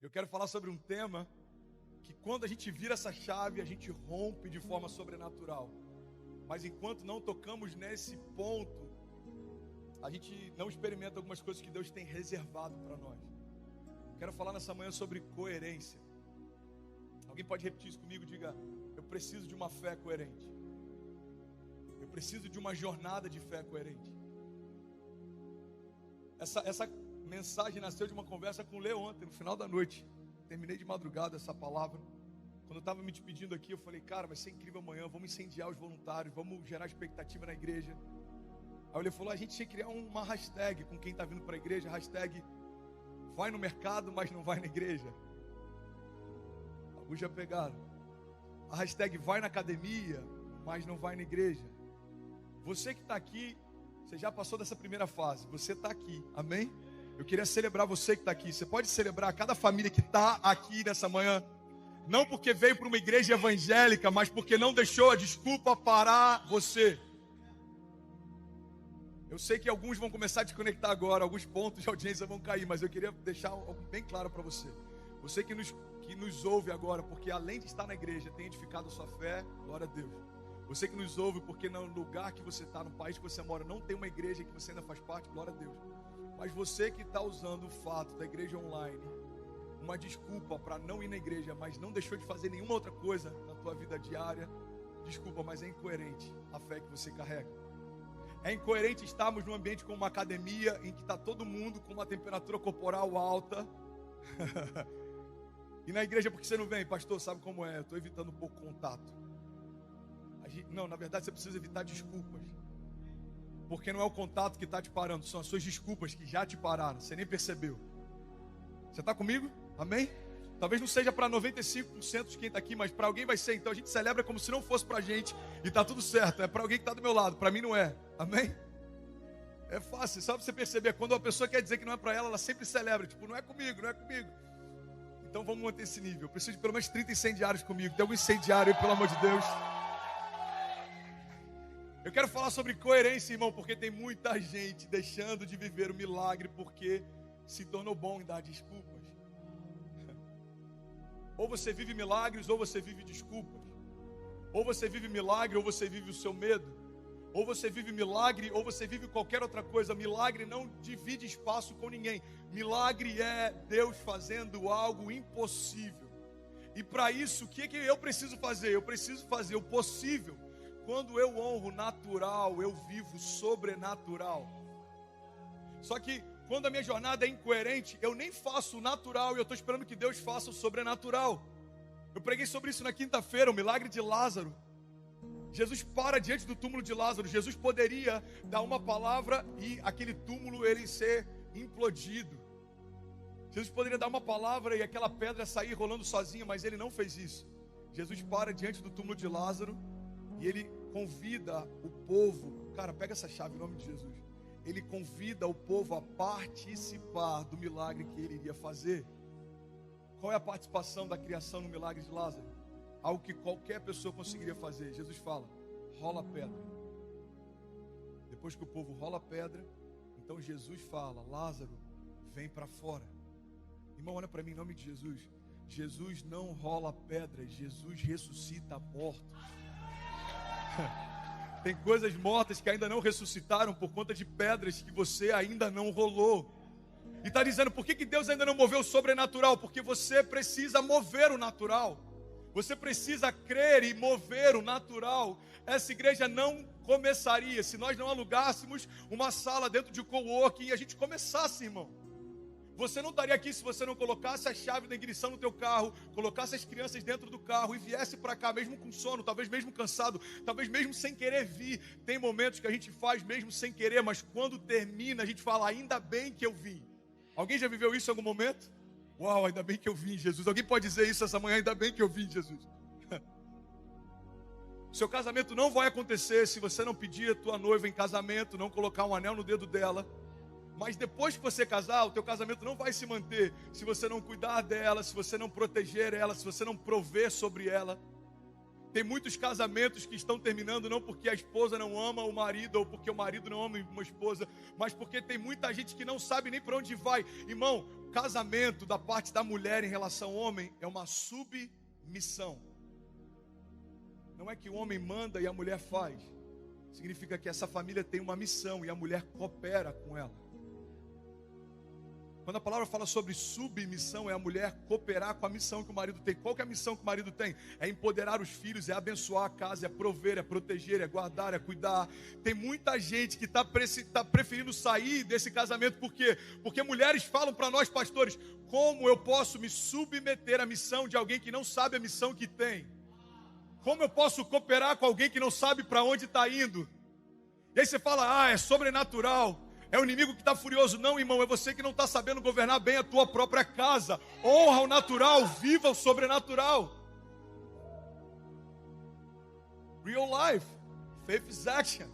Eu quero falar sobre um tema que quando a gente vira essa chave, a gente rompe de forma sobrenatural. Mas enquanto não tocamos nesse ponto, a gente não experimenta algumas coisas que Deus tem reservado para nós. Quero falar nessa manhã sobre coerência. Alguém pode repetir isso comigo? Diga: eu preciso de uma fé coerente. Eu preciso de uma jornada de fé coerente. Essa mensagem nasceu de uma conversa com o Lê ontem, no final da noite. Terminei de madrugada essa palavra. Quando eu estava me despedindo aqui, eu falei: cara, vai ser incrível amanhã, vamos incendiar os voluntários, vamos gerar expectativa na igreja. Aí ele falou: a gente tinha que criar uma hashtag com quem está vindo para a igreja, hashtag vai no mercado, mas não vai na igreja. Alguns já pegaram. A hashtag vai na academia, mas não vai na igreja. Você que está aqui, você já passou dessa primeira fase, você está aqui, amém? Eu queria celebrar você que está aqui. Você pode celebrar cada família que está aqui nessa manhã. Não porque veio para uma igreja evangélica, mas porque não deixou a desculpa parar você. Eu sei que alguns vão começar a desconectar agora, alguns pontos de audiência vão cair, mas eu queria deixar algo bem claro para você. Você que nos ouve agora, porque além de estar na igreja, tem edificado a sua fé, glória a Deus. Você que nos ouve porque no lugar que você está, no país que você mora, não tem uma igreja que você ainda faz parte, glória a Deus. Mas você que está usando o fato da igreja online, uma desculpa para não ir na igreja, mas não deixou de fazer nenhuma outra coisa na tua vida diária, desculpa, mas é incoerente a fé que você carrega. É incoerente estarmos num ambiente como uma academia, em que está todo mundo com uma temperatura corporal alta. E na igreja, por que você não vem? Pastor, sabe como é? Eu estou evitando um pouco contato. Não, na verdade você precisa evitar desculpas. Porque não é o contato que está te parando, são as suas desculpas que já te pararam, você nem percebeu. Você está comigo? Amém? Talvez não seja para 95% de quem está aqui, mas para alguém vai ser. Então a gente celebra como se não fosse para a gente e está tudo certo. É para alguém que está do meu lado, para mim não é. Amém? É fácil, só você perceber. Quando uma pessoa quer dizer que não é para ela, ela sempre celebra. Tipo, não é comigo, não é comigo. Então vamos manter esse nível. Eu preciso de pelo menos 30 incendiários comigo. Tem algum incendiário aí, pelo amor de Deus? Eu quero falar sobre coerência, irmão, porque tem muita gente deixando de viver o milagre porque se tornou bom em dar desculpas. Ou você vive milagres, ou você vive desculpas. Ou você vive milagre, ou você vive o seu medo. Ou você vive milagre, ou você vive qualquer outra coisa. Milagre não divide espaço com ninguém. Milagre é Deus fazendo algo impossível. E para isso, o que eu preciso fazer? Eu preciso fazer o possível. Quando eu honro o natural, eu vivo sobrenatural. Só que quando a minha jornada é incoerente, eu nem faço o natural e eu estou esperando que Deus faça o sobrenatural. Eu preguei sobre isso na quinta-feira, o milagre de Lázaro. Jesus para diante do túmulo de Lázaro. Jesus poderia dar uma palavra e aquele túmulo ele ser implodido. Jesus poderia dar uma palavra e aquela pedra sair rolando sozinha, mas ele não fez isso. Jesus para diante do túmulo de Lázaro e ele convida o povo. Cara, pega essa chave em nome de Jesus. Ele convida o povo a participar do milagre que ele iria fazer. Qual é a participação da criação no milagre de Lázaro? Algo que qualquer pessoa conseguiria fazer. Jesus fala: rola a pedra. Depois que o povo rola a pedra, então Jesus fala: Lázaro, vem para fora. Irmão, olha para mim em nome de Jesus. Jesus não rola pedras, Jesus ressuscita mortos. Tem coisas mortas que ainda não ressuscitaram por conta de pedras que você ainda não rolou. E está dizendo, por que Deus ainda não moveu o sobrenatural? Porque você precisa mover o natural. Você precisa crer e mover o natural. Essa igreja não começaria se nós não alugássemos uma sala dentro de coworking e a gente começasse, irmão. Você não estaria aqui se você não colocasse a chave da ignição no teu carro, colocasse as crianças dentro do carro e viesse para cá mesmo com sono, talvez mesmo cansado, talvez mesmo sem querer vir. Tem momentos que a gente faz mesmo sem querer, mas quando termina a gente fala: ainda bem que eu vim. Alguém já viveu isso em algum momento? Uau, ainda bem que eu vim, Jesus. Alguém pode dizer isso essa manhã? Ainda bem que eu vim, Jesus. Seu casamento não vai acontecer se você não pedir a tua noiva em casamento, não colocar um anel no dedo dela. Mas depois que você casar, o teu casamento não vai se manter se você não cuidar dela, se você não proteger ela, se você não prover sobre ela. Tem muitos casamentos que estão terminando não porque a esposa não ama o marido ou porque o marido não ama uma esposa, mas porque tem muita gente que não sabe nem para onde vai. Irmão, casamento da parte da mulher em relação ao homem é uma submissão. Não é que o homem manda e a mulher faz. Significa que essa família tem uma missão e a mulher coopera com ela. Quando a palavra fala sobre submissão, é a mulher cooperar com a missão que o marido tem. Qual que é a missão que o marido tem? É empoderar os filhos, é abençoar a casa, é prover, é proteger, é guardar, é cuidar. Tem muita gente que está preferindo sair desse casamento. Por quê? Porque mulheres falam para nós, pastores, como eu posso me submeter à missão de alguém que não sabe a missão que tem? Como eu posso cooperar com alguém que não sabe para onde está indo? E aí você fala, é sobrenatural. É o inimigo que está furioso. Não, irmão, é você que não está sabendo governar bem a tua própria casa. Honra o natural, viva o sobrenatural. Real life, faith is action.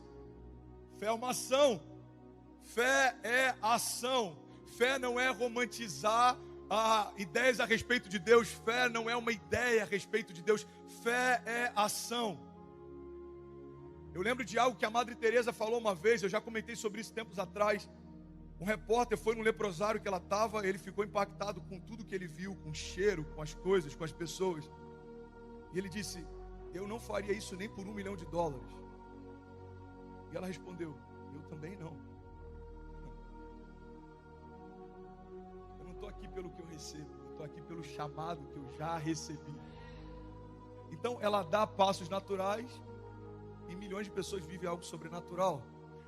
Fé é uma ação. Fé é ação. Fé não é romantizar ideias a respeito de Deus. Fé não é uma ideia a respeito de Deus. Fé é ação. Eu lembro de algo que a Madre Teresa falou uma vez, eu já comentei sobre isso tempos atrás. Um repórter foi no leprosário que ela estava, ele ficou impactado com tudo que ele viu, com o cheiro, com as coisas, com as pessoas. E ele disse, eu não faria isso nem por $1 milhão. E ela respondeu, eu também não. Eu não estou aqui pelo que eu recebo, eu estou aqui pelo chamado que eu já recebi. Então ela dá passos naturais, e milhões de pessoas vivem algo sobrenatural.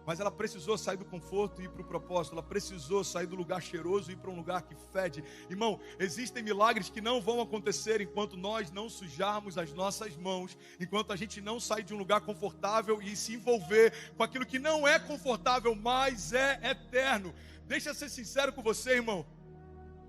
Mas ela precisou sair do conforto e ir para o propósito. Ela precisou sair do lugar cheiroso e ir para um lugar que fede. Irmão, existem milagres que não vão acontecer enquanto nós não sujarmos as nossas mãos, enquanto a gente não sair de um lugar confortável e se envolver com aquilo que não é confortável, mas é eterno. Deixa eu ser sincero com você, irmão.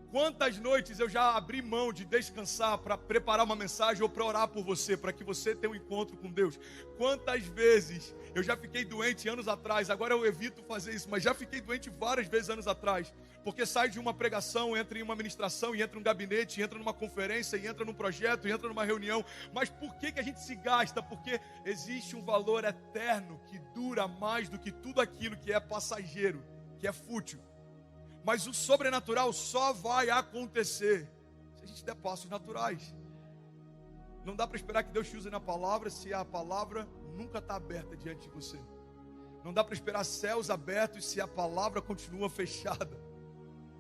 Quantas noites eu já abri mão de descansar para preparar uma mensagem ou para orar por você, para que você tenha um encontro com Deus? Quantas vezes eu já fiquei doente anos atrás, agora eu evito fazer isso, mas já fiquei doente várias vezes anos atrás, porque sai de uma pregação, entra em uma ministração, e entra num gabinete, e entra numa conferência, e entra num projeto, e entra numa reunião. Mas por que a gente se gasta? Porque existe um valor eterno que dura mais do que tudo aquilo que é passageiro, que é fútil. Mas o sobrenatural só vai acontecer se a gente der passos naturais. Não dá para esperar que Deus te use na palavra se a palavra nunca está aberta diante de você. Não dá para esperar céus abertos se a palavra continua fechada.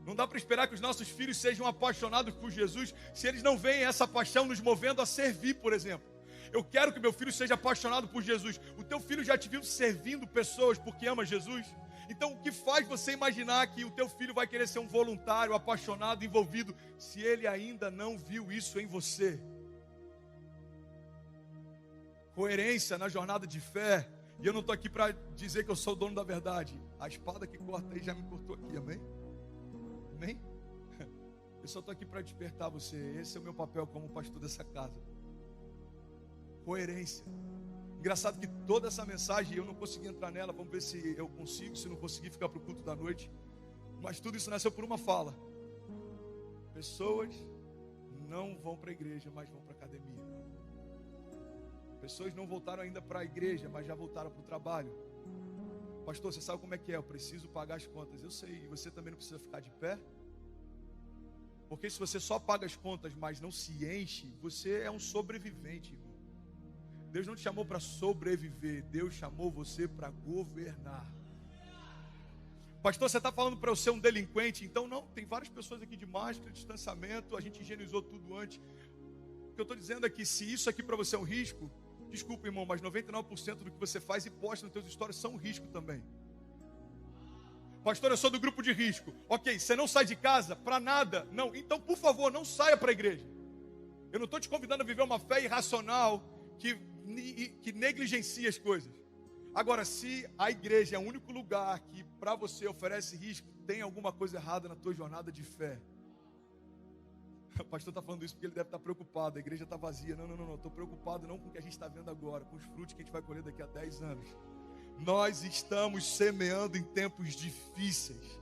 Não dá para esperar que os nossos filhos sejam apaixonados por Jesus se eles não veem essa paixão nos movendo a servir, por exemplo. Eu quero que meu filho seja apaixonado por Jesus. O teu filho já te viu servindo pessoas porque ama Jesus? Então o que faz você imaginar que o teu filho vai querer ser um voluntário, apaixonado, envolvido, se ele ainda não viu isso em você? Coerência na jornada de fé. E eu não estou aqui para dizer que eu sou o dono da verdade. A espada que corta aí já me cortou aqui, amém? Amém? Eu só estou aqui para despertar você. Esse é o meu papel como pastor dessa casa. Coerência. Engraçado que toda essa mensagem eu não consegui entrar nela. Vamos ver se eu consigo. Se não conseguir, ficar para o culto da noite. Mas tudo isso nasceu por uma fala. Pessoas não vão para a igreja, mas vão para a academia. Pessoas não voltaram ainda para a igreja, mas já voltaram para o trabalho. Pastor, você sabe como é que é? Eu preciso pagar as contas. Eu sei. E você também não precisa ficar de pé? Porque se você só paga as contas, mas não se enche, você é um sobrevivente, irmão. Deus não te chamou para sobreviver. Deus chamou você para governar. Pastor, você está falando para eu ser um delinquente? Então não, tem várias pessoas aqui de máscara, de distanciamento. A gente higienizou tudo antes. O que eu estou dizendo é que se isso aqui para você é um risco, desculpa, irmão, mas 99% do que você faz e posta nos teus stories são um risco também. Pastor, eu sou do grupo de risco. Ok, você não sai de casa para nada? Não, então por favor, não saia para a igreja. Eu não estou te convidando a viver uma fé irracional que negligencia as coisas. Agora, se a igreja é o único lugar que para você oferece risco, tem alguma coisa errada na tua jornada de fé. O pastor está falando isso porque ele deve estar preocupado. A igreja está vazia. Não. Estou preocupado não com o que a gente está vendo agora, com os frutos que a gente vai colher daqui a 10 anos. Nós estamos semeando em tempos difíceis.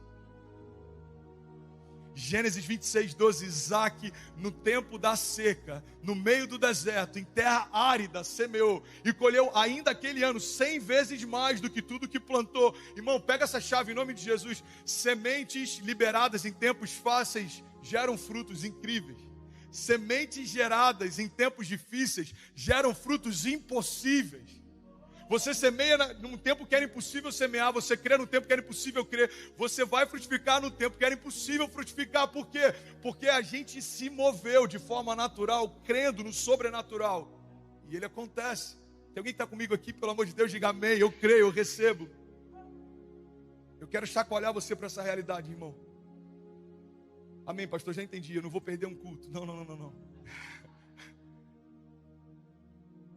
Gênesis 26:12, Isaac, no tempo da seca, no meio do deserto, em terra árida, semeou e colheu ainda aquele ano 100 vezes mais do que tudo que plantou. Irmão, pega essa chave em nome de Jesus. Sementes liberadas em tempos fáceis geram frutos incríveis. Sementes geradas em tempos difíceis geram frutos impossíveis. Você semeia num tempo que era impossível semear, você crê no tempo que era impossível crer, você vai frutificar no tempo que era impossível frutificar. Por quê? Porque a gente se moveu de forma natural, crendo no sobrenatural. E ele acontece. Tem alguém que está comigo aqui, pelo amor de Deus, diga amém, eu creio, eu recebo. Eu quero chacoalhar você para essa realidade, irmão. Amém, pastor, já entendi, eu não vou perder um culto. Não.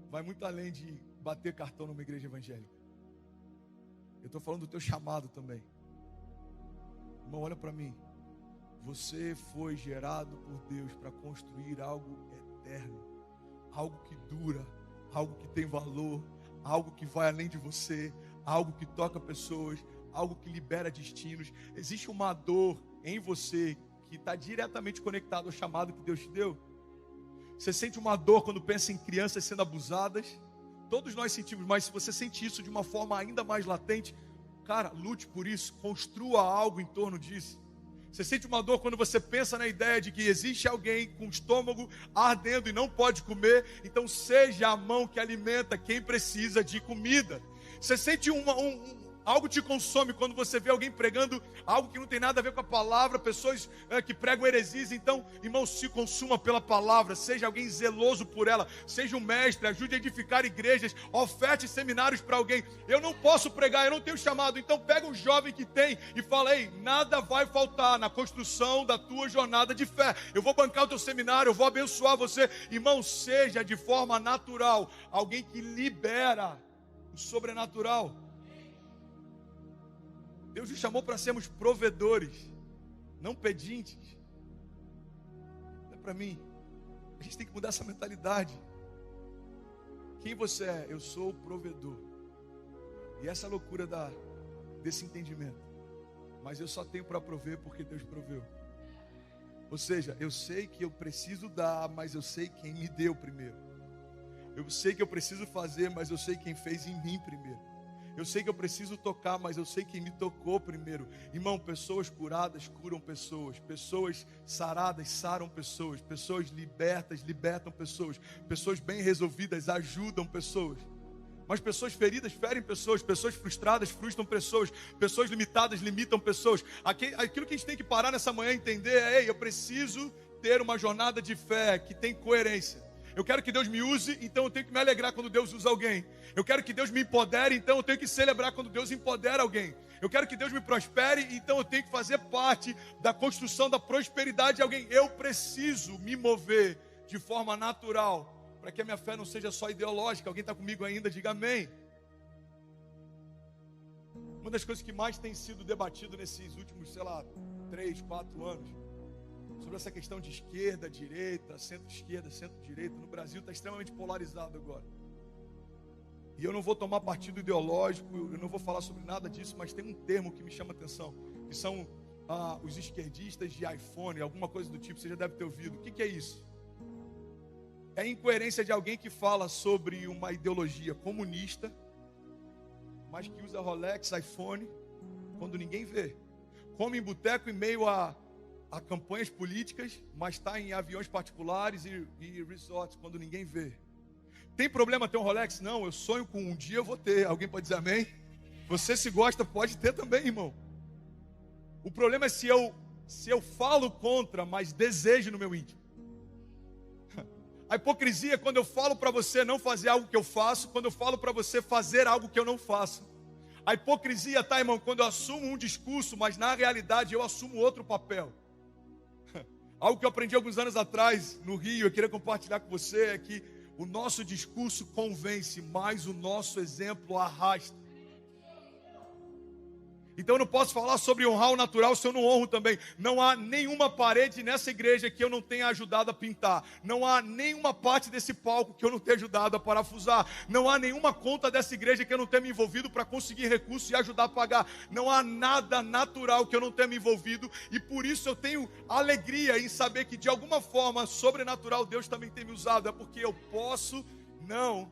Vai muito além de bater cartão numa igreja evangélica. Eu estou falando do teu chamado também. Irmão, olha para mim. Você foi gerado por Deus para construir algo eterno, algo que dura, algo que tem valor, algo que vai além de você, algo que toca pessoas, algo que libera destinos. Existe uma dor em você que está diretamente conectado ao chamado que Deus te deu. Você sente uma dor quando pensa em crianças sendo abusadas. Todos nós sentimos, mas se você sente isso de uma forma ainda mais latente, cara, lute por isso, construa algo em torno disso. Você sente uma dor quando você pensa na ideia de que existe alguém com o estômago ardendo e não pode comer, então seja a mão que alimenta quem precisa de comida. Você sente algo te consome quando você vê alguém pregando algo que não tem nada a ver com a palavra, pessoas que pregam heresias. Então, irmão, se consuma pela palavra, seja alguém zeloso por ela, seja um mestre, ajude a edificar igrejas, oferte seminários para alguém. Eu não posso pregar, eu não tenho chamado, então pega um jovem que tem e fala: ei, nada vai faltar na construção da tua jornada de fé, eu vou bancar o teu seminário, eu vou abençoar você. Irmão, seja de forma natural alguém que libera o sobrenatural. Deus nos chamou para sermos provedores, não pedintes. Olha para mim, a gente tem que mudar essa mentalidade. Quem você é? Eu sou o provedor. E essa é a loucura desse entendimento. Mas eu só tenho para prover porque Deus proveu. Ou seja, eu sei que eu preciso dar, mas eu sei quem me deu primeiro. Eu sei que eu preciso fazer, mas eu sei quem fez em mim primeiro. Eu sei que eu preciso tocar, mas eu sei quem me tocou primeiro. Irmão, pessoas curadas curam pessoas. Pessoas saradas saram pessoas. Pessoas libertas libertam pessoas. Pessoas bem resolvidas ajudam pessoas. Mas pessoas feridas ferem pessoas. Pessoas frustradas frustram pessoas. Pessoas limitadas limitam pessoas. Aquilo que a gente tem que parar nessa manhã e entender é: ei, eu preciso ter uma jornada de fé que tem coerência. Eu quero que Deus me use, então eu tenho que me alegrar quando Deus usa alguém. Eu quero que Deus me empodere, então eu tenho que celebrar quando Deus empodera alguém. Eu quero que Deus me prospere, então eu tenho que fazer parte da construção da prosperidade de alguém. Eu preciso me mover de forma natural, para que a minha fé não seja só ideológica. Alguém está comigo ainda? Diga amém. Uma das coisas que mais tem sido debatido nesses últimos, 3, 4 anos, sobre essa questão de esquerda, direita, centro-esquerda, centro-direita, no Brasil está extremamente polarizado agora. E eu não vou tomar partido ideológico, eu não vou falar sobre nada disso, mas tem um termo que me chama a atenção, que são os esquerdistas de iPhone, alguma coisa do tipo, você já deve ter ouvido. O que é isso? É a incoerência de alguém que fala sobre uma ideologia comunista, mas que usa Rolex, iPhone, quando ninguém vê. Come em boteco em meio a campanhas políticas, mas está em aviões particulares e resorts, quando ninguém vê. Tem problema ter um Rolex? Não, eu sonho com um dia eu vou ter. Alguém pode dizer amém? Você, se gosta, pode ter também, irmão. O problema é se eu falo contra, mas desejo no meu íntimo. A hipocrisia é quando eu falo para você não fazer algo que eu faço, quando eu falo para você fazer algo que eu não faço. A hipocrisia tá, irmão, quando eu assumo um discurso, mas na realidade eu assumo outro papel. Algo que eu aprendi alguns anos atrás no Rio, eu queria compartilhar com você, é que o nosso discurso convence, mas o nosso exemplo arrasta. Então eu não posso falar sobre honrar o natural se eu não honro também. Não há nenhuma parede nessa igreja que eu não tenha ajudado a pintar. Não há nenhuma parte desse palco que eu não tenha ajudado a parafusar. Não há nenhuma conta dessa igreja que eu não tenha me envolvido para conseguir recursos e ajudar a pagar. Não há nada natural que eu não tenha me envolvido. E por isso eu tenho alegria em saber que de alguma forma sobrenatural Deus também tem me usado. É porque eu posso? Não.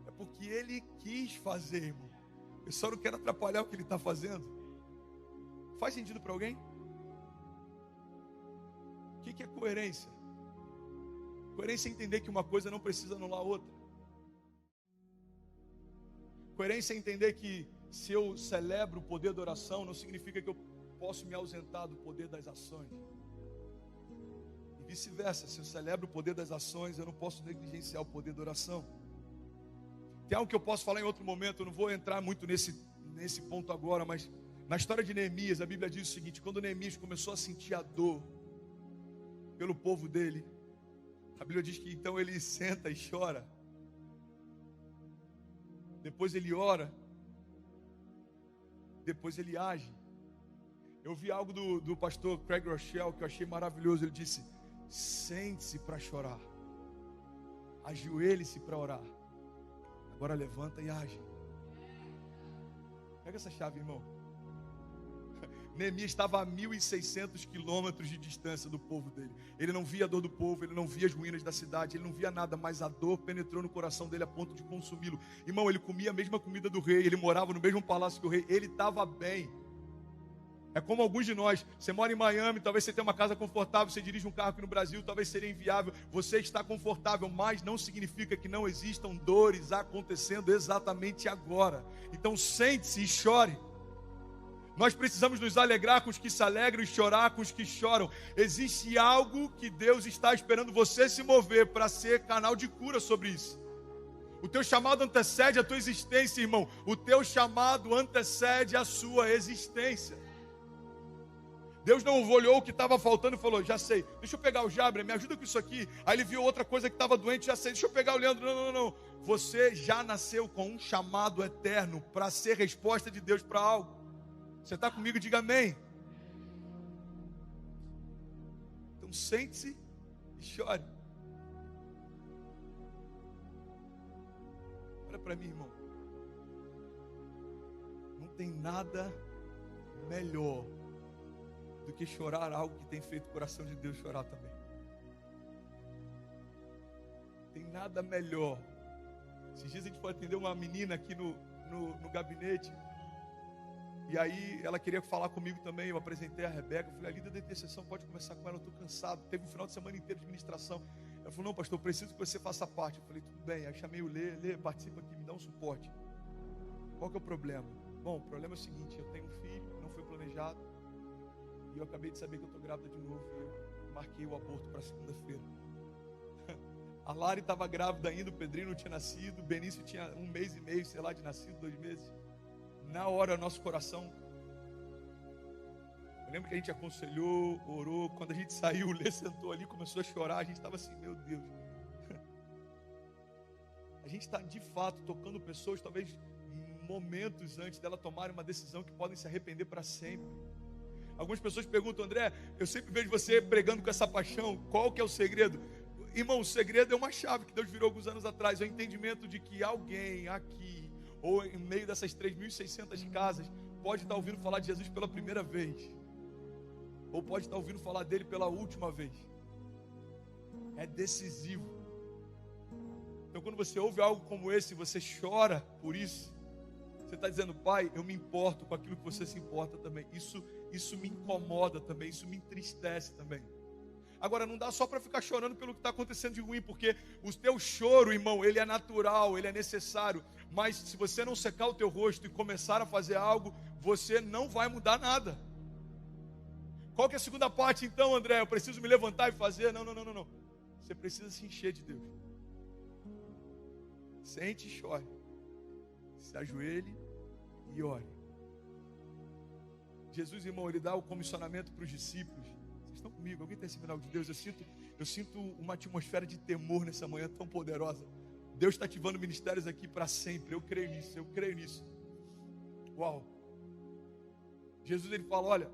É porque Ele quis fazer, irmão. Eu só não quero atrapalhar o que Ele está fazendo. Faz sentido para alguém? O que é coerência? Coerência é entender que uma coisa não precisa anular a outra. Coerência é entender que se eu celebro o poder da oração, não significa que eu posso me ausentar do poder das ações. E vice-versa, se eu celebro o poder das ações, eu não posso negligenciar o poder da oração. Tem algo que eu posso falar em outro momento, eu não vou entrar muito nesse ponto agora, mas na história de Neemias, a Bíblia diz o seguinte: quando Neemias começou a sentir a dor pelo povo dele, a Bíblia diz que então ele senta e chora. Depois ele ora. Depois ele age. Eu vi algo do pastor Craig Rochelle que eu achei maravilhoso. Ele disse: sente-se para chorar, ajoelhe-se para orar, agora levanta e age. Pega essa chave, irmão. Neemias estava a 1.600 quilômetros de distância do povo dele. Ele não via a dor do povo, ele não via as ruínas da cidade, ele não via nada, mas a dor penetrou no coração dele a ponto de consumi-lo. Irmão, ele comia a mesma comida do rei, ele morava no mesmo palácio que o rei, ele estava bem. É como alguns de nós, você mora em Miami, talvez você tenha uma casa confortável, você dirige um carro aqui no Brasil, talvez seria inviável, você está confortável, mas não significa que não existam dores acontecendo exatamente agora. Então sente-se e chore. Nós precisamos nos alegrar com os que se alegram e chorar com os que choram. Existe algo que Deus está esperando você se mover para ser canal de cura sobre isso. O teu chamado antecede a tua existência, irmão. O teu chamado antecede a sua existência. Deus não olhou o que estava faltando e falou: já sei, deixa eu pegar o Jabre, me ajuda com isso aqui. Aí ele viu outra coisa que estava doente, já sei, deixa eu pegar o Leandro. Não. Você já nasceu com um chamado eterno para ser resposta de Deus para algo. Você está comigo? Diga amém. Então sente-se e chore. Olha para mim, irmão. Não tem nada melhor do que chorar algo que tem feito o coração de Deus chorar também. Tem nada melhor. Esses dias a gente foi atender uma menina aqui no gabinete. E aí ela queria falar comigo também. Eu apresentei a Rebeca. Eu falei: a líder da intercessão, pode conversar com ela, eu estou cansado. Teve um final de semana inteiro de ministração. Ela falou: não, pastor, eu preciso que você faça parte. Eu falei: tudo bem. Aí chamei o Lê, participa aqui, me dá um suporte. Qual que é o problema? Bom, o problema é o seguinte: eu tenho um filho, não foi planejado, e eu acabei de saber que eu estou grávida de novo. Eu marquei o aborto para segunda-feira. A Lari estava grávida ainda, o Pedrinho não tinha nascido, o Benício tinha 1 mês e meio, sei lá, de nascido, 2 meses. Na hora, nosso coração, eu lembro que a gente aconselhou, orou. Quando a gente saiu, o Lê sentou ali, começou a chorar. A gente estava assim: meu Deus. A gente está de fato tocando pessoas, talvez momentos antes dela tomarem uma decisão que podem se arrepender para sempre. Algumas pessoas perguntam: André, eu sempre vejo você pregando com essa paixão, qual que é o segredo? Irmão, o segredo é uma chave que Deus virou alguns anos atrás. É o entendimento de que alguém aqui, ou em meio dessas 3.600 casas, pode estar ouvindo falar de Jesus pela primeira vez, ou pode estar ouvindo falar dele pela última vez. É decisivo. Então quando você ouve algo como esse, você chora por isso, você está dizendo: Pai, eu me importo com aquilo que você se importa também. Isso me incomoda também, isso me entristece também. Agora, não dá só para ficar chorando pelo que está acontecendo de ruim, porque o teu choro, irmão, ele é natural, ele é necessário. Mas se você não secar o teu rosto e começar a fazer algo, você não vai mudar nada. Qual que é a segunda parte então, André? Eu preciso me levantar e fazer? Não. Você precisa se encher de Deus. Sente e chore. Se ajoelhe e ore. Jesus, irmão, ele dá o comissionamento para os discípulos. Vocês estão comigo? Alguém tem esse sinal de Deus? Eu sinto uma atmosfera de temor nessa manhã tão poderosa. Deus está ativando ministérios aqui para sempre. Eu creio nisso. Uau. Jesus, ele fala, olha,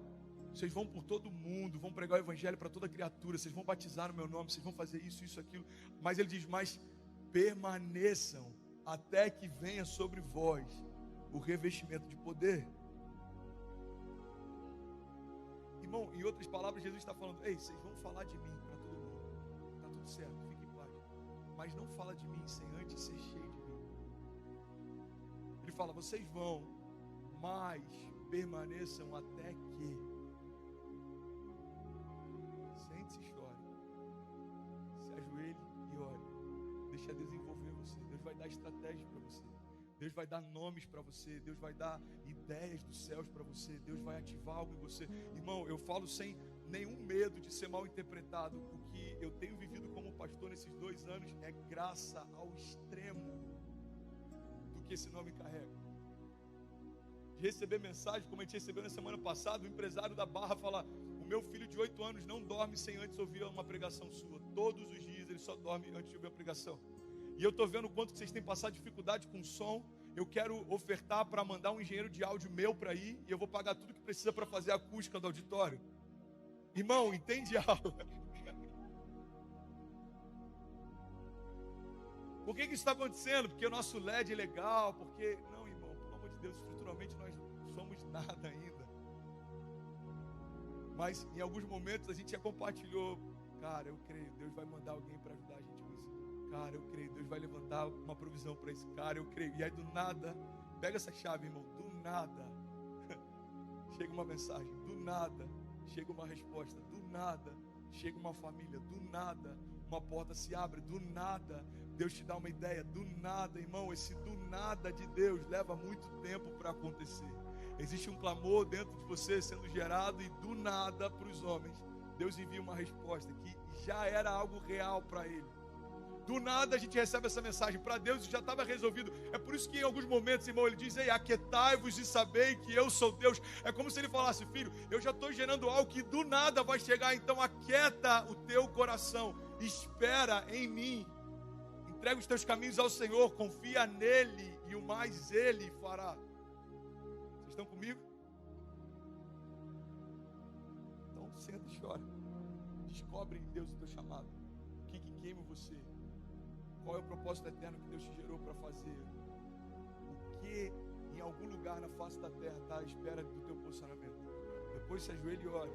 vocês vão por todo mundo, vão pregar o evangelho para toda criatura, vocês vão batizar no meu nome, vocês vão fazer isso, isso, aquilo. Mas ele diz, mas permaneçam até que venha sobre vós o revestimento de poder. Irmão, em outras palavras, Jesus está falando, ei, vocês vão falar de mim para todo mundo, está tudo certo, fique em paz, mas não fala de mim sem antes ser cheio de mim. Ele fala, vocês vão, mas permaneçam até que. Sente-se e chore, se ajoelhe e ore, deixa Deus envolver você. Deus vai dar estratégias para você, Deus vai dar nomes para você, Deus vai dar ideias dos céus para você, Deus vai ativar algo em você. Irmão, eu falo sem nenhum medo de ser mal interpretado. O que eu tenho vivido como pastor nesses 2 anos é graça ao extremo do que esse nome carrega. De receber mensagem, como a gente recebeu na semana passada, o empresário da Barra fala, o meu filho de 8 anos não dorme sem antes ouvir uma pregação sua. Todos os dias ele só dorme antes de ouvir a pregação. E eu estou vendo o quanto vocês têm passado dificuldade com o som. Eu quero ofertar para mandar um engenheiro de áudio meu para ir, e eu vou pagar tudo que precisa para fazer a acústica do auditório. Irmão, entende algo? Por que isso está acontecendo? Porque o nosso LED é legal, porque... Não, irmão, pelo amor de Deus, estruturalmente nós não somos nada ainda. Mas em alguns momentos a gente já compartilhou, cara, eu creio, Deus vai mandar alguém para ajudar a gente com isso. Cara, eu creio, Deus vai levantar uma provisão para esse cara, eu creio. E aí do nada, pega essa chave, irmão, do nada chega uma mensagem, do nada chega uma resposta, do nada chega uma família, do nada uma porta se abre, do nada Deus te dá uma ideia, do nada, irmão. Esse do nada de Deus leva muito tempo para acontecer. Existe um clamor dentro de você sendo gerado, e do nada para os homens Deus envia uma resposta que já era algo real para ele. Do nada a gente recebe essa mensagem. Para Deus já estava resolvido. É por isso que em alguns momentos, irmão, ele diz, ei, aquietai-vos e sabei que eu sou Deus. É como se ele falasse, filho, eu já estou gerando algo que do nada vai chegar. Então aquieta o teu coração, espera em mim, entrega os teus caminhos ao Senhor, confia nele, e o mais ele fará. Vocês estão comigo? Então senta e chora. Descobre em Deus o teu chamado. O que queima você? Qual é o propósito eterno que Deus te gerou para fazer? O que em algum lugar na face da terra está à espera do teu posicionamento? Depois se ajoelhe e ore.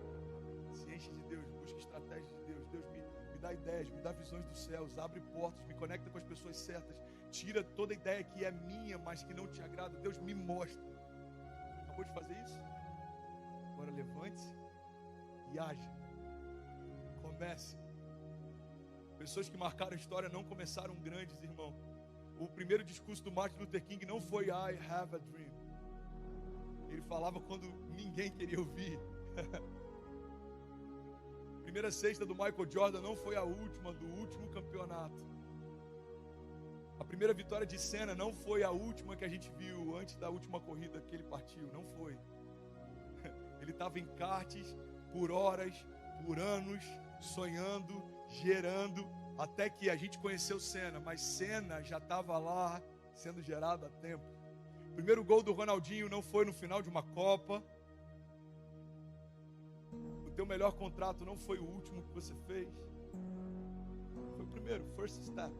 Se enche de Deus, busca estratégias de Deus. Deus me dá ideias, me dá visões dos céus, abre portas, me conecta com as pessoas certas. Tira toda ideia que é minha, mas que não te agrada. Deus me mostra. Acabou de fazer isso? Agora levante-se e haja. Comece. Pessoas que marcaram a história não começaram grandes, irmão. O primeiro discurso do Martin Luther King não foi I have a dream. Ele falava quando ninguém queria ouvir. Primeira cesta do Michael Jordan não foi a última do último campeonato. A primeira vitória de Senna não foi a última que a gente viu antes da última corrida que ele partiu. Não foi. Ele estava em karts por horas, por anos, sonhando, gerando, até que a gente conheceu Senna, mas Senna já estava lá sendo gerado há tempo. O primeiro gol do Ronaldinho não foi no final de uma Copa. O teu melhor contrato não foi o último que você fez. Foi o primeiro, first step.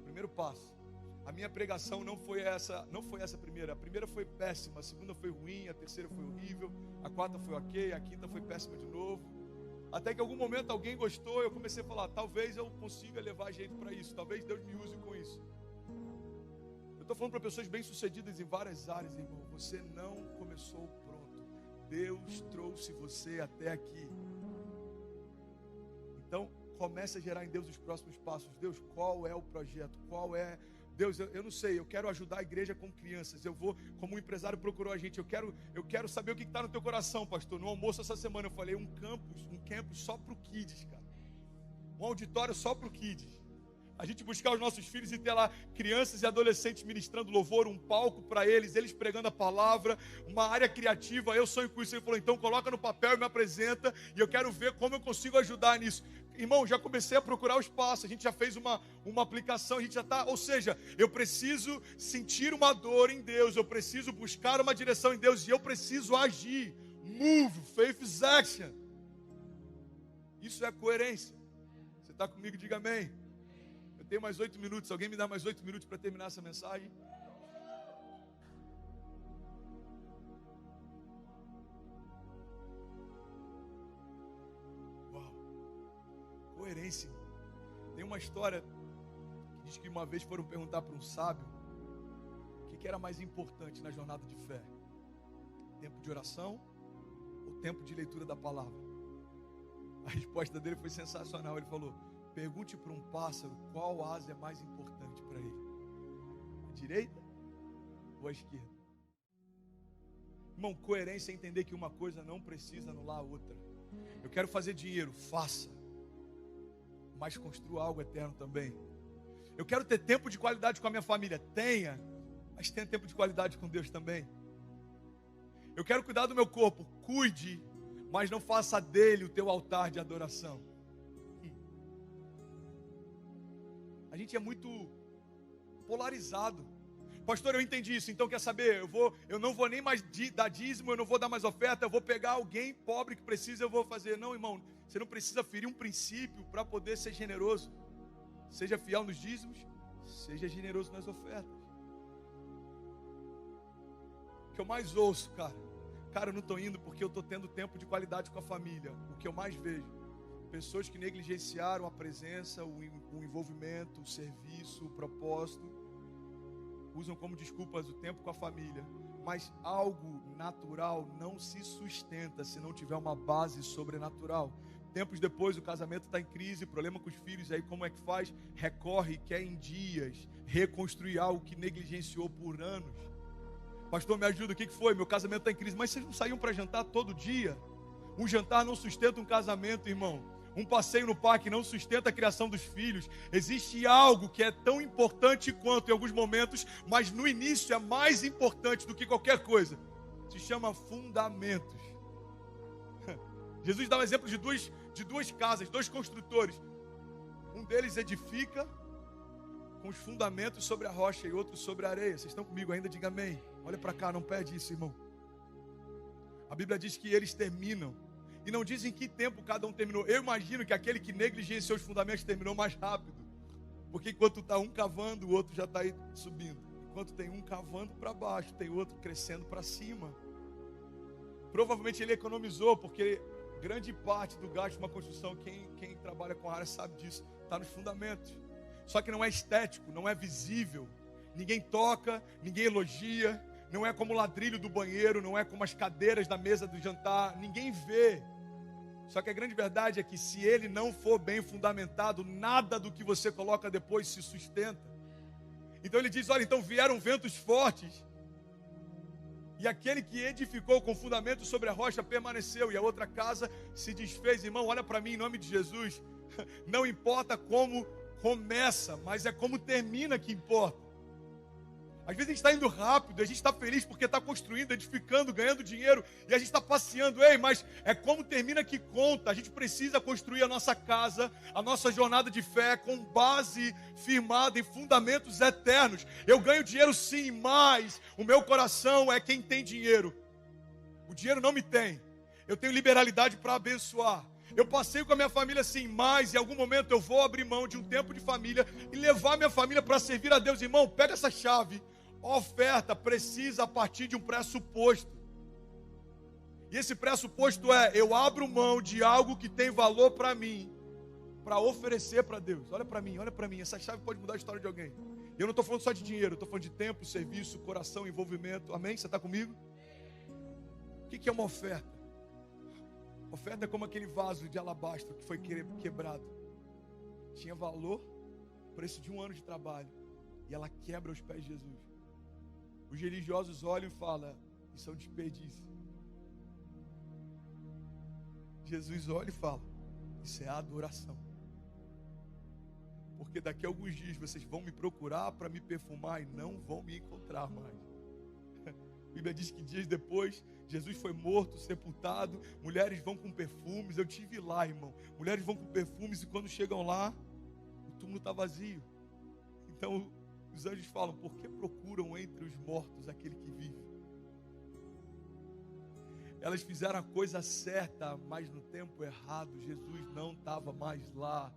Primeiro passo. A minha pregação não foi essa primeira. A primeira foi péssima, a segunda foi ruim, a terceira foi horrível, a quarta foi ok, a quinta foi péssima de novo. Até que em algum momento alguém gostou, eu comecei a falar, talvez eu consiga levar jeito para isso, talvez Deus me use com isso. Eu estou falando para pessoas bem-sucedidas em várias áreas, irmão. Você não começou pronto. Deus trouxe você até aqui. Então, comece a gerar em Deus os próximos passos. Deus, qual é o projeto? Qual é... Deus, eu não sei, eu quero ajudar a igreja com crianças. Eu vou, como um empresário procurou a gente, eu quero saber o que está no teu coração, pastor. No almoço essa semana eu falei, um campus só para o Kids, cara. Um auditório só para o Kids. A gente buscar os nossos filhos e ter lá crianças e adolescentes ministrando louvor, um palco para eles pregando a palavra, uma área criativa. Eu sonho com isso. Ele falou, então coloca no papel e me apresenta, e eu quero ver como eu consigo ajudar nisso. Irmão, já comecei a procurar o espaço, a gente já fez uma aplicação, a gente já está, ou seja, eu preciso sentir uma dor em Deus, eu preciso buscar uma direção em Deus e eu preciso agir. Move, faith is action. Isso é coerência. Você está comigo? Diga amém. Eu tenho mais 8 minutos, alguém me dá mais 8 minutos para terminar essa mensagem? Coerência. Tem uma história que diz que uma vez foram perguntar para um sábio o que era mais importante na jornada de fé: tempo de oração ou tempo de leitura da palavra? A resposta dele foi sensacional. Ele falou: pergunte para um pássaro qual asa é mais importante para ele, a direita ou a esquerda? Irmão, coerência é entender que uma coisa não precisa anular a outra. Eu quero fazer dinheiro, faça, mas construa algo eterno também. Eu quero ter tempo de qualidade com a minha família, tenha, mas tenha tempo de qualidade com Deus também. Eu quero cuidar do meu corpo, cuide, mas não faça dele o teu altar de adoração. A gente é muito polarizado. Pastor, eu entendi isso, então quer saber, eu não vou nem mais dar dízimo, eu não vou dar mais oferta, eu vou pegar alguém pobre que precisa, eu vou fazer. Não, irmão, você não precisa ferir um princípio para poder ser generoso. Seja fiel nos dízimos, seja generoso nas ofertas. O que eu mais ouço, cara, eu não estou indo porque eu estou tendo tempo de qualidade com a família. O que eu mais vejo, pessoas que negligenciaram a presença, o envolvimento, o serviço, o propósito, usam como desculpas o tempo com a família, mas algo natural não se sustenta se não tiver uma base sobrenatural. Tempos depois o casamento está em crise, problema com os filhos, aí como é que faz? Recorre, quer em dias reconstruir algo que negligenciou por anos. Pastor, me ajuda, o que foi? Meu casamento está em crise. Mas vocês não saíam para jantar todo dia? Um jantar não sustenta um casamento, irmão. Um passeio no parque não sustenta a criação dos filhos. Existe algo que é tão importante quanto em alguns momentos, mas no início é mais importante do que qualquer coisa. Se chama fundamentos. Jesus dá um exemplo de duas casas, dois construtores. Um deles edifica com os fundamentos sobre a rocha e outro sobre a areia. Vocês estão comigo ainda? Diga amém. Olha para cá, não perde isso, irmão. A Bíblia diz que eles terminam. E não diz em que tempo cada um terminou. Eu imagino que aquele que negligenciou os fundamentos terminou mais rápido. Porque enquanto está um cavando, o outro já está aí subindo. Enquanto tem um cavando para baixo, tem outro crescendo para cima. Provavelmente ele economizou, porque grande parte do gasto de uma construção, quem trabalha com a área sabe disso, está nos fundamentos. Só que não é estético, não é visível. Ninguém toca, ninguém elogia. Não é como o ladrilho do banheiro, não é como as cadeiras da mesa do jantar. Ninguém vê. Só que a grande verdade é que se ele não for bem fundamentado, nada do que você coloca depois se sustenta. Então ele diz, olha, então vieram ventos fortes. E aquele que edificou com fundamento sobre a rocha permaneceu. E a outra casa se desfez. Irmão, olha para mim em nome de Jesus. Não importa como começa, mas é como termina que importa. Às vezes a gente está indo rápido, a gente está feliz porque está construindo, edificando, ganhando dinheiro, e a gente está passeando. Ei, mas é como termina que conta. A gente precisa construir a nossa casa, a nossa jornada de fé com base firmada em fundamentos eternos. Eu ganho dinheiro sim, mas o meu coração é quem tem dinheiro. O dinheiro não me tem. Eu tenho liberalidade para abençoar. Eu passeio com a minha família sim, mas em algum momento eu vou abrir mão de um tempo de família e levar minha família para servir a Deus. Irmão, pega essa chave. A oferta precisa partir de um pressuposto. E esse pressuposto é: eu abro mão de algo que tem valor para mim, para oferecer para Deus. Olha para mim, olha para mim. Essa chave pode mudar a história de alguém. E eu não estou falando só de dinheiro, eu estou falando de tempo, serviço, coração, envolvimento. Amém? Você está comigo? O que é uma oferta? Oferta é como aquele vaso de alabastro que foi quebrado. Tinha valor, preço de 1 ano de trabalho. E ela quebra aos pés de Jesus. Os religiosos olham e falam: isso é um desperdício. Jesus olha e fala: isso é adoração. Porque daqui a alguns dias vocês vão me procurar para me perfumar e não vão me encontrar mais. A Bíblia diz que dias depois, Jesus foi morto, sepultado, mulheres vão com perfumes. Eu tive lá, irmão. Mulheres vão com perfumes e quando chegam lá, o túmulo está vazio. Então, os anjos falam: por que procuram entre os mortos aquele que vive? Elas fizeram a coisa certa, mas no tempo errado. Jesus não estava mais lá.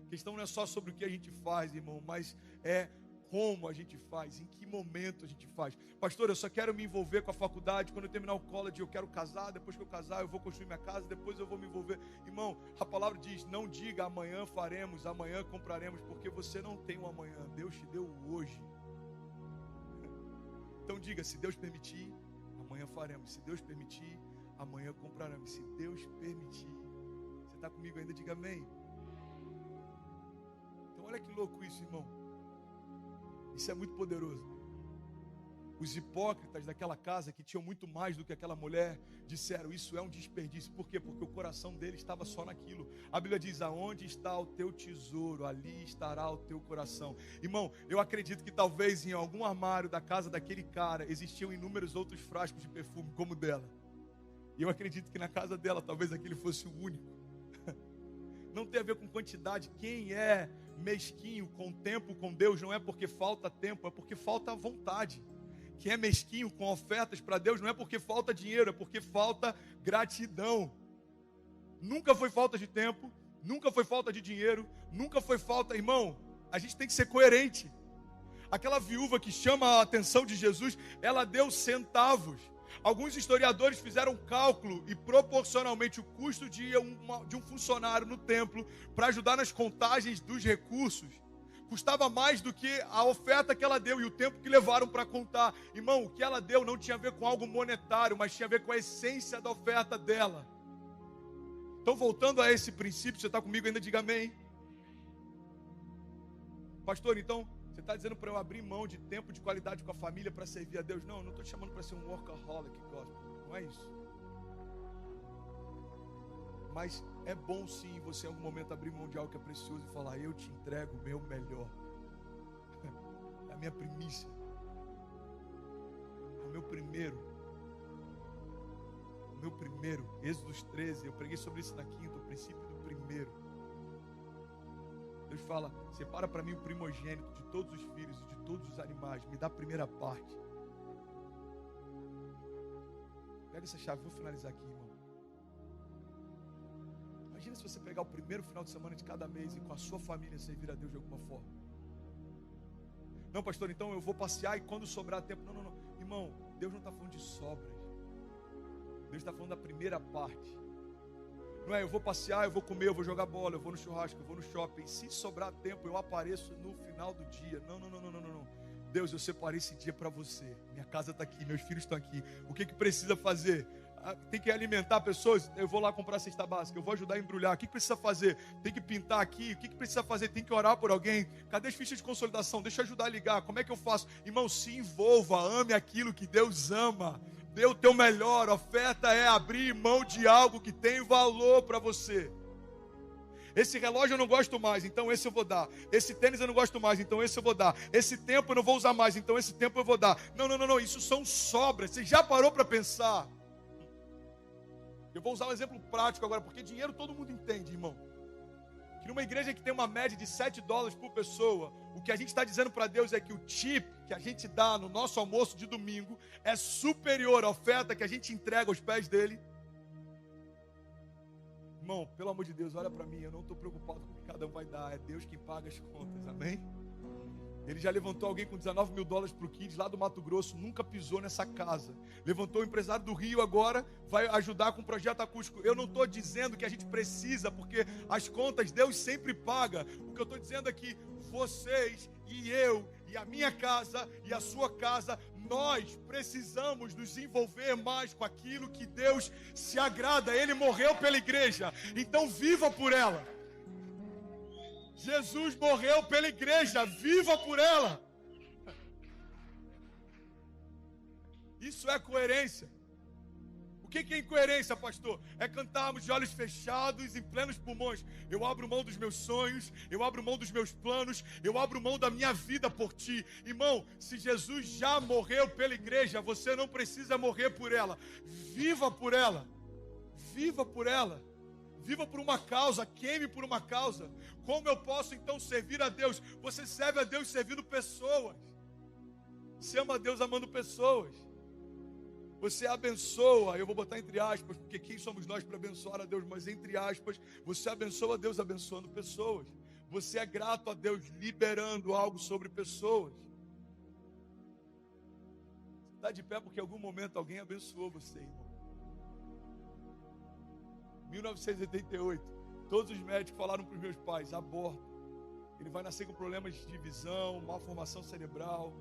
A questão não é só sobre o que a gente faz, irmão, mas é como a gente faz, em que momento a gente faz. Pastor, eu só quero me envolver com a faculdade. Quando eu terminar o college, eu quero casar. Depois que eu casar, eu vou construir minha casa. Depois eu vou me envolver. Irmão, a palavra diz: não diga amanhã faremos, amanhã compraremos, porque você não tem um amanhã. Deus te deu o hoje. Então diga: se Deus permitir, amanhã faremos. Se Deus permitir, amanhã compraremos. Se Deus permitir. Você está comigo ainda? Diga amém. Então olha que louco isso, irmão. Isso é muito poderoso. Os hipócritas daquela casa, que tinham muito mais do que aquela mulher, disseram: isso é um desperdício. Por quê? Porque o coração dele estava só naquilo. A Bíblia diz: aonde está o teu tesouro, ali estará o teu coração. Irmão, eu acredito que talvez em algum armário da casa daquele cara existiam inúmeros outros frascos de perfume como o dela. E eu acredito que na casa dela talvez aquele fosse o único. Não tem a ver com quantidade. Quem é mesquinho com tempo com Deus não é porque falta tempo, é porque falta vontade. Quem é mesquinho com ofertas para Deus não é porque falta dinheiro, é porque falta gratidão. Nunca foi falta de tempo, nunca foi falta de dinheiro, nunca foi falta, irmão. A gente tem que ser coerente. Aquela viúva que chama a atenção de Jesus, ela deu centavos. Alguns historiadores fizeram um cálculo e proporcionalmente o custo de um funcionário no templo para ajudar nas contagens dos recursos custava mais do que a oferta que ela deu e o tempo que levaram para contar. Irmão, o que ela deu não tinha a ver com algo monetário, mas tinha a ver com a essência da oferta dela. Então, voltando a esse princípio, você está comigo ainda? Diga amém. Pastor, então você está dizendo para eu abrir mão de tempo de qualidade com a família para servir a Deus? Não, eu não estou te chamando para ser um workaholic gospel. Não é isso. Mas é bom sim você em algum momento abrir mão de algo que é precioso e falar: eu te entrego o meu melhor. É a minha primícia. É o meu primeiro. O meu primeiro. Êxodo 13, eu preguei sobre isso na quinta, o princípio do primeiro. Deus fala: separa para mim o primogênito de todos os filhos e de todos os animais. Me dá a primeira parte. Pega essa chave, vou finalizar aqui, irmão. Imagina se você pegar o primeiro final de semana de cada mês e com a sua família servir a Deus de alguma forma. Não, pastor, então eu vou passear e quando sobrar tempo. Não. Irmão, Deus não está falando de sobras. Deus está falando da primeira parte. Não é, eu vou passear, eu vou comer, eu vou jogar bola, eu vou no churrasco, eu vou no shopping. Se sobrar tempo, eu apareço no final do dia. Não. Deus, eu separei esse dia para você. Minha casa está aqui, meus filhos estão aqui. O que precisa fazer? Tem que alimentar pessoas? Eu vou lá comprar cesta básica, eu vou ajudar a embrulhar. O que precisa fazer? Tem que pintar aqui. O que precisa fazer? Tem que orar por alguém. Cadê as fichas de consolidação? Deixa eu ajudar a ligar. Como é que eu faço? Irmão, se envolva, ame aquilo que Deus ama. Dê o teu melhor. A oferta é abrir mão de algo que tem valor para você. Esse relógio eu não gosto mais, então esse eu vou dar. Esse tênis eu não gosto mais, então esse eu vou dar. Esse tempo eu não vou usar mais, então esse tempo eu vou dar. Não. Isso são sobras. Você já parou para pensar? Eu vou usar um exemplo prático agora, porque dinheiro todo mundo entende, irmão. Que numa igreja que tem uma média de $7 por pessoa, o que a gente está dizendo para Deus é que o tip que a gente dá no nosso almoço de domingo é superior à oferta que a gente entrega aos pés dele. Irmão, pelo amor de Deus, olha para mim, eu não estou preocupado com o que cada um vai dar, é Deus quem paga as contas, amém? Ele já levantou alguém com $19 mil para o Kids lá do Mato Grosso, nunca pisou nessa casa. Levantou o empresário do Rio agora, vai ajudar com um projeto acústico. Eu não estou dizendo que a gente precisa, porque as contas Deus sempre paga. O que eu estou dizendo é que vocês e eu e a minha casa e a sua casa, nós precisamos nos envolver mais com aquilo que Deus se agrada. Ele morreu pela igreja, então viva por ela. Jesus morreu pela igreja, viva por ela. Isso é coerência. O que é incoerência, pastor? É cantarmos de olhos fechados, em plenos pulmões. Eu abro mão dos meus sonhos, eu abro mão dos meus planos, eu abro mão da minha vida por ti. Irmão, se Jesus já morreu pela igreja, você não precisa morrer por ela. Viva por ela. Viva por ela. Viva por uma causa, queime por uma causa. Como eu posso então servir a Deus? Você serve a Deus servindo pessoas. Você ama a Deus amando pessoas. Você abençoa, eu vou botar entre aspas, porque quem somos nós para abençoar a Deus? Mas entre aspas, você abençoa a Deus abençoando pessoas. Você é grato a Deus liberando algo sobre pessoas. Você está de pé porque em algum momento alguém abençoou você, irmão. 1988, todos os médicos falaram para os meus pais, aborta. Ele vai nascer com problemas de visão, malformação cerebral.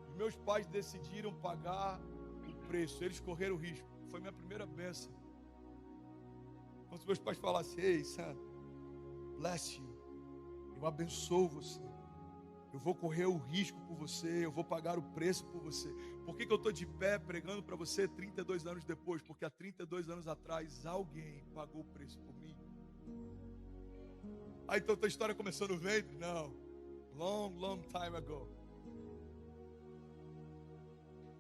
Os meus pais decidiram pagar o preço, eles correram o risco. Foi minha primeira bênção. Como se meus pais falassem, hey, son, bless you. Eu abençoo você. Eu vou correr o risco por você, eu vou pagar o preço por você. Por que eu estou de pé pregando para você 32 anos depois? Porque há 32 anos atrás alguém pagou o preço por mim. Ah, então tua história começou no ventre? Não. Long time ago.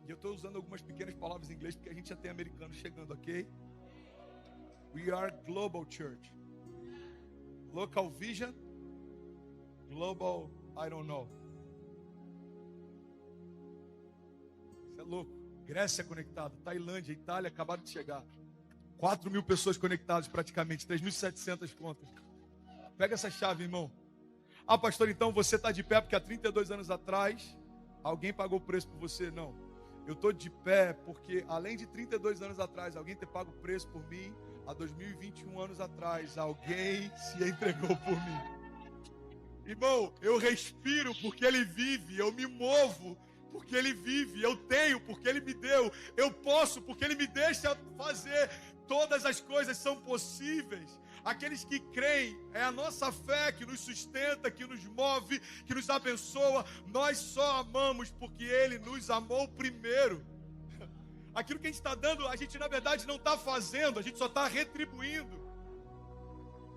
E eu estou usando algumas pequenas palavras em inglês porque a gente já tem americano chegando, ok? We are global church. Local vision. Global, I don't know. Isso é louco. Grécia conectada, Tailândia, Itália acabaram de chegar. 4.000 pessoas conectadas praticamente, 3.700 contas. Pega essa chave, irmão. Ah, pastor, então você está de pé porque há 32 anos atrás alguém pagou o preço por você? Não. Eu estou de pé porque além de 32 anos atrás alguém ter pago o preço por mim, há 2021 anos atrás alguém se entregou por mim. Irmão, eu respiro porque Ele vive, eu me movo porque Ele vive, eu tenho porque Ele me deu, eu posso porque Ele me deixa fazer, todas as coisas são possíveis. Aqueles que creem, é a nossa fé que nos sustenta, que nos move, que nos abençoa. Nós só amamos porque Ele nos amou primeiro. Aquilo que a gente está dando, a gente na verdade não está fazendo, a gente só está retribuindo.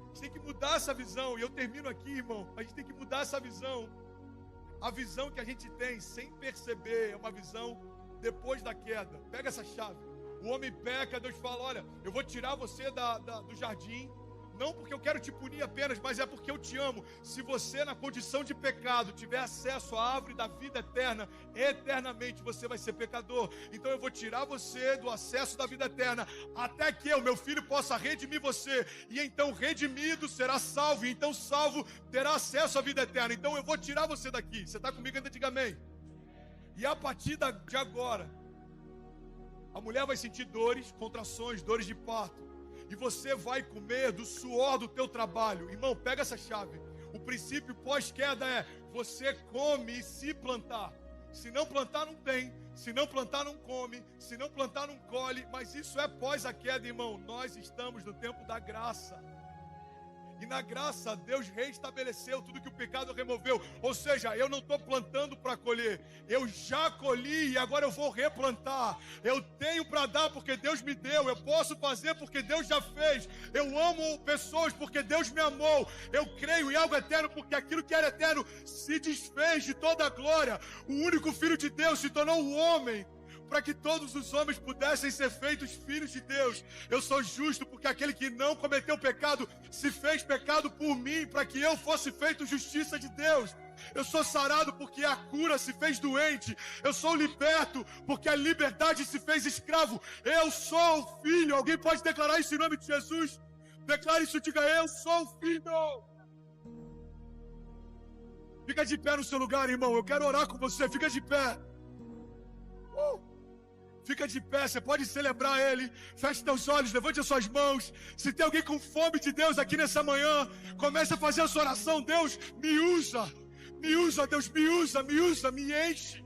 A gente tem que mudar essa visão. E eu termino aqui, irmão. A gente tem que mudar essa visão. A visão que a gente tem sem perceber é uma visão depois da queda. Pega essa chave. O homem peca, Deus fala, olha, eu vou tirar você do jardim. Não porque eu quero te punir apenas, mas é porque eu te amo. Se você na condição de pecado tiver acesso à árvore da vida eterna, eternamente você vai ser pecador. Então eu vou tirar você do acesso da vida eterna, até que eu, meu filho, possa redimir você. E então redimido será salvo, e então salvo terá acesso à vida eterna. Então eu vou tirar você daqui. Você está comigo? Ainda diga amém. E a partir de agora, a mulher vai sentir dores, contrações, dores de parto. E você vai comer do suor do teu trabalho. Irmão, pega essa chave. O princípio pós-queda é: você come se plantar. Se não plantar, não tem. Se não plantar, não come. Se não plantar, não colhe. Mas isso é pós a queda, irmão. Nós estamos no tempo da graça. E na graça, Deus reestabeleceu tudo que o pecado removeu. Ou seja, eu não estou plantando para colher. Eu já colhi e agora eu vou replantar. Eu tenho para dar porque Deus me deu. Eu posso fazer porque Deus já fez. Eu amo pessoas porque Deus me amou. Eu creio em algo eterno porque aquilo que era eterno se desfez de toda a glória. O único Filho de Deus se tornou um homem, para que todos os homens pudessem ser feitos filhos de Deus. Eu sou justo porque aquele que não cometeu pecado se fez pecado por mim, para que eu fosse feito justiça de Deus. Eu sou sarado porque a cura se fez doente. Eu sou liberto porque a liberdade se fez escravo. Eu sou o filho. Alguém pode declarar isso em nome de Jesus? Declare isso, diga: eu sou o filho. Fica de pé no seu lugar, irmão. Eu quero orar com você. Fica de pé. Fica de pé, você pode celebrar Ele. Feche seus olhos, levante as suas mãos. Se tem alguém com fome de Deus aqui nessa manhã, comece a fazer a sua oração. Deus, me usa, Deus, me usa, me enche.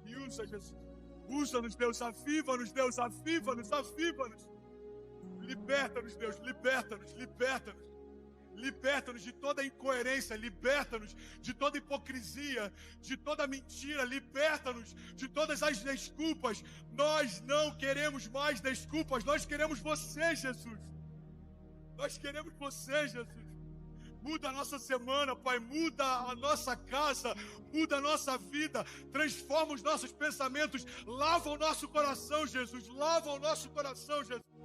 Me usa, Jesus. Usa-nos, Deus, aviva-nos, Deus, aviva-nos. Liberta-nos, Deus, liberta-nos. Liberta-nos de toda incoerência, liberta-nos de toda hipocrisia, de toda mentira, liberta-nos de todas as desculpas. Nós não queremos mais desculpas, nós queremos você, Jesus. Nós queremos você, Jesus. Muda a nossa semana, Pai, muda a nossa casa, muda a nossa vida, transforma os nossos pensamentos, lava o nosso coração, Jesus, lava o nosso coração, Jesus.